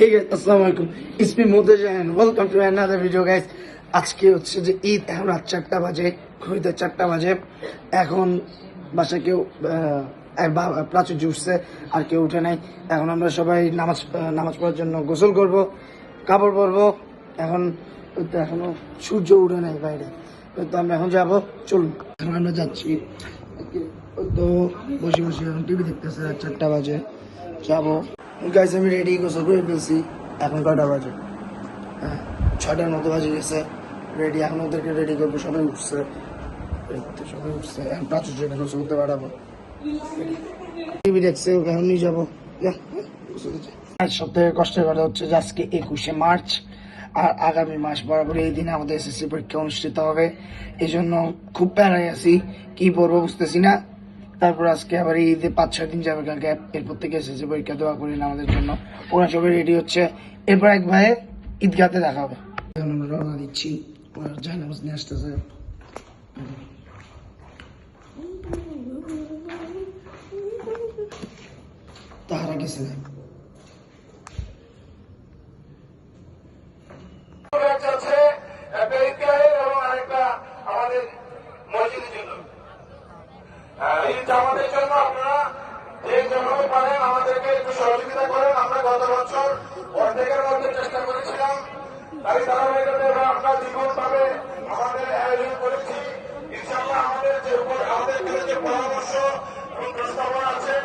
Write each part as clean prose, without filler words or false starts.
Hey guys, আসসালামু আলাইকুম। It's me Mudaj and welcome to another video guys. আজকে হচ্ছে যে ঈদ, এখন রাত 4টা বাজে, ঘড়িতে 4টা বাজে। এখন বাসায় কেউ প্রাচুর্য উঠছে, আর কেউ উঠে নাই। এখন আমরা সবাই নামাজ পড়ার জন্য গোসল করব, কাপড় পরবো। এখনো সূর্য উঠে নাই বাইরে, তো আমরা এখন যাবো। চলুন, এখন আমরা যাচ্ছি। তো বসে বসে এখন টিভি দেখতেছে, রাত 4টা বাজে, যাবো। গাইস আমি রেডি, গোসল করে ফেলছি। এখন কয়টা বাজে? 6টার মতো বাজে গেছে। রেডি, এখন ওদেরকে রেডি করবো। সবাই উঠছে, এখন প্রাচুর্য গোসল করতে পাঠাবো। টিভি দেখছে, এখন নিয়ে যাবো। সবথেকে কষ্টের কথা হচ্ছে যে আজকে 21শে মার্চ, আর আগামী মাস বরাবর এই দিনে আমাদের এসএসসি পরীক্ষা অনুষ্ঠিত হবে। এই জন্য খুব প্যারায় আছি, কি পড়বো বুঝতেছি না। তারপর আজকে আবার ঈদে 5-6 দিন যাবে কালকে, এরপর থেকে এসেছে পরীক্ষা। দোয়া করি না আমাদের জন্য। ওরা সবাই রেডি হচ্ছে, এরপর এক ভাইয়ে ঈদগাতে দেখা হবে। আমরা রওনা দিচ্ছি, জানাজ নিয়ে আসতেছে। তাহারা গেছে না, আমাদের জন্য আপনারা যে যেভাবে পারেন আমাদেরকে একটু সহযোগিতা করেন। আমরা গত বছর অর্ধেকের মধ্যে চেষ্টা করেছিলাম, তাই ধারাবাহিকতা আমরা দ্বিগুণভাবে আমাদের আয়োজন করেছি। ইনশাআল্লাহ আমাদের যে পরামর্শ এবং প্রস্তাবনা আছে,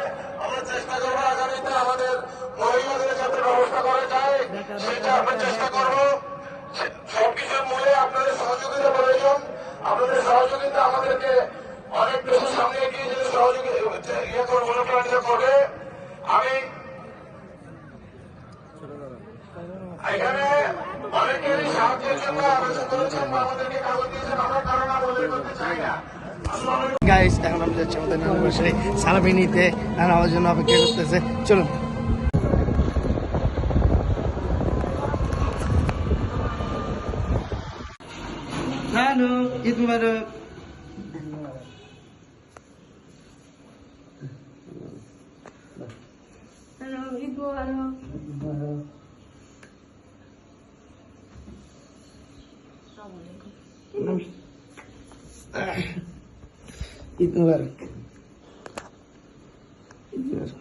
আমরা চেষ্টা করবো আগামীতে আমাদের মহিলাদের যাতে ব্যবস্থা করা যায় সেটা আমরা চেষ্টা করবো। সবকিছুর মূলে আপনাদের সহযোগিতা প্রয়োজন। আপনাদের সহযোগিতা আমাদেরকে অনেক বেশি সামনে এগিয়ে যেতে অনুপ্রাণিত করবে। আমি এখানে অনেকেরই সাহায্যের জন্য আবেদন করেছেন বা আমাদেরকে কাগজ দিয়েছেন, আমরা কারণ আবেদন করতে চাই না। গাইস এখন আমরা যাচ্ছি আমাদের নানা বাসায় সালামি নিতে। নানা আমার জন্য অপেক্ষা করতেছে, চলুন। নানু, ঈদ মুবারক। ঈদ মুবারক। ঈদ মুবারক।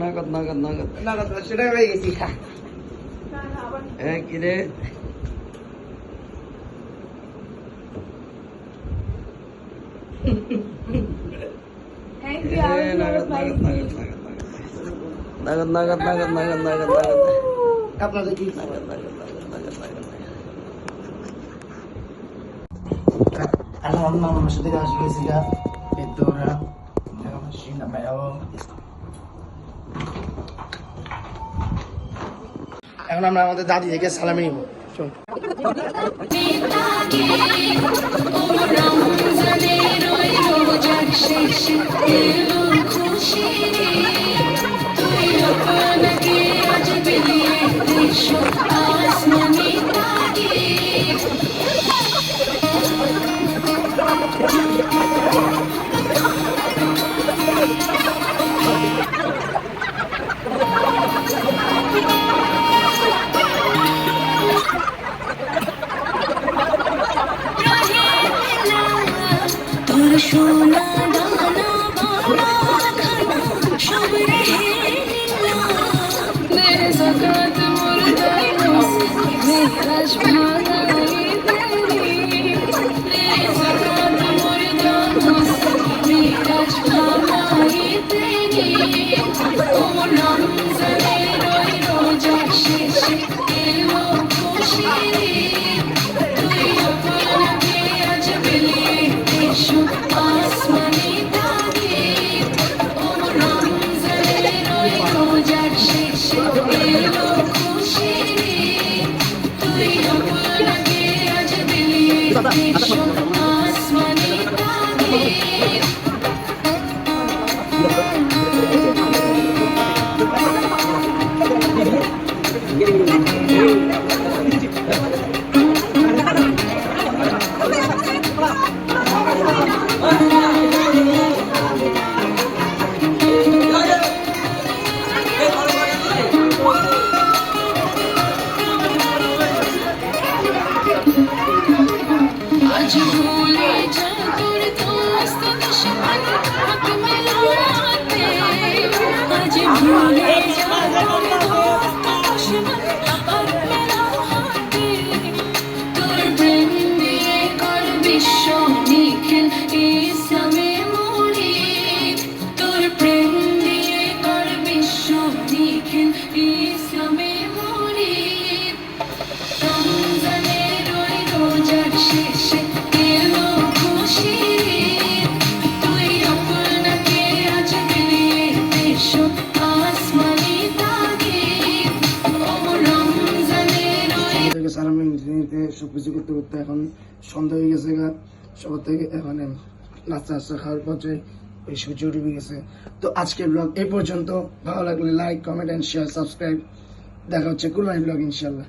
নাগদ নাগদ নাগদ নাগদ সেটা হয়ে গেছি। কি রে থ্যাংক ইউ। নাগদ নাগদ নাগদ নাগদ নাগদ নাগদ নাগদ নাগদ নাগদ আপনাদের কি নাগদ নাগদ নাগদ নাগদ নাগদ আমার মামার সাথে আসে গেছিল, এতো ওরা না পাইও। এখন আমরা আমাদের দাদি থেকে সালামি নিব। চল। সোনা দানা বাবা খানা সব রেহে মেরে জগত মুর্দাই মেরাজ ভাগাই তেরি মেরে জগত মুর্দা মেরাজ ভাগাই তেরি ও রমজানে রোই রোজা শেষে এলো খুশি তুই আপনাকে আজ বিলিয়ে এসো আসমানি তারে ও রমজানে রোই রোজার শেষে এলো খুশি তুই আপনাকে আজ বিলিয়ে এসো আসমানি তারে आज भूले जा তোর दोस्त दुश्मन हक में लड़ाते आज भूले जा তোর दोस्त दुश्मन हक में लड़ाते তোর প্রেম দিয়ে কর বিশ্ব নিখিল ইসলামে মুরিদ তোর প্রেম দিয়ে কর বিশ্ব নিখিল ইসলামে মুরিদ রমজানের ওই রোজার শেষে এলো খুশির ঈদ। তুই আপনাকে আজ বিলিয়ে এসো আসমানি তাগিদ। ও রমজানের ওই থেকে সারা মিনিটে সবকিছু করতে করতে এখন সন্ধ্যা হয়ে গেছে গা সবার থেকে মানে নাস্তা নাস্তা খাওয়ার পথে এই সূর্য ডুবে গেছে। তো আজকের ব্লগ এই পর্যন্ত। ভালো লাগলে like comment and share subscribe. দেখা হচ্ছে কুরবানি ব্লগ ইনশাল্লাহ।